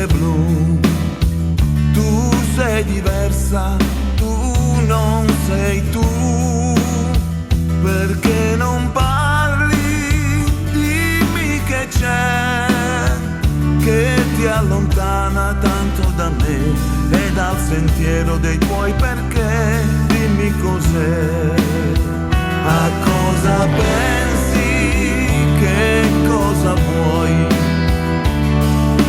è blu. Tu sei diversa, tu non sei tu. Perché non parli? Dimmi che c'è, che ti allontana tanto da me e dal sentiero dei tuoi perché. Dimmi cos'è, a cosa pensi, che cosa vuoi,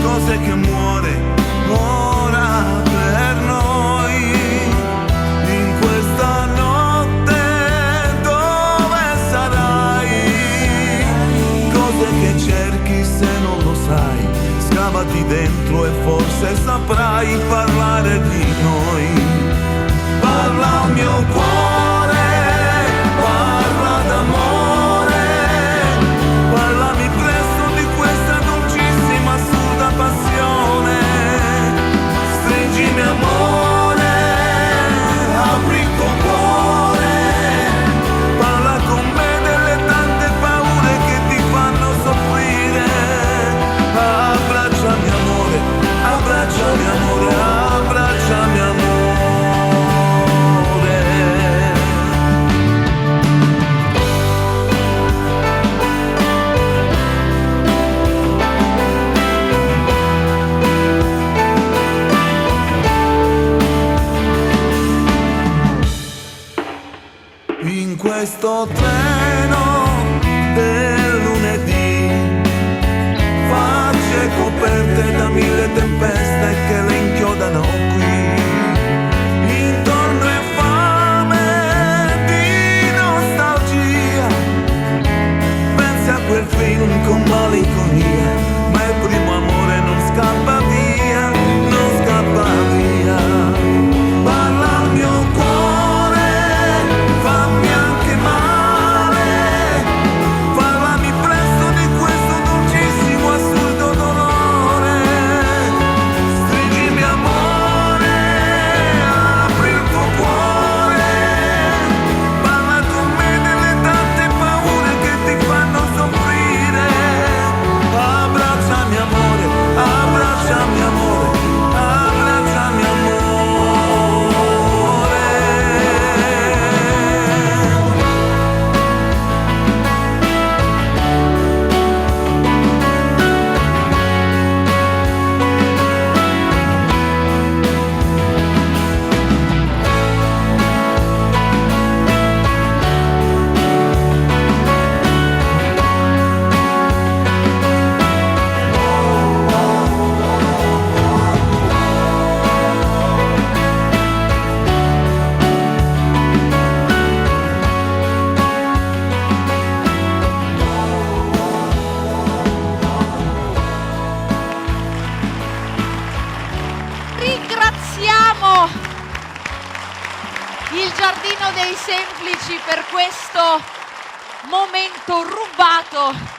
cos'è che muore ora per noi in questa notte. Dove sarai, cos'è che cerchi se non lo sai? Scavati dentro e forse saprai parlare di noi. Parla al mio cuore, parla d'amore, parlami presto di questa dolcissima assurda passione. Stringimi amore, apri il tuo cuore, parla con me delle tante paure che ti fanno soffrire. Abbracciami amore, abbracciami amore, abbracciami amore. In questo treno del lunedì, facce coperte da mille tempeste che le inchiodano qui. Intorno è fame di nostalgia, pensi a quel film con malinconia, ma il primo amore non scappa via, non scappa via. Parla al mio cuore, fammi anche male, parlami presto di questo dolcissimo assurdo dolore. Stringimi amore, apri il tuo cuore, parla con me delle tante paure che ti fanno soffrire. Abbracciami amore, abbracciami amore, abbracciami amore. Ringraziamo il Giardino dei Semplici per questo momento rubato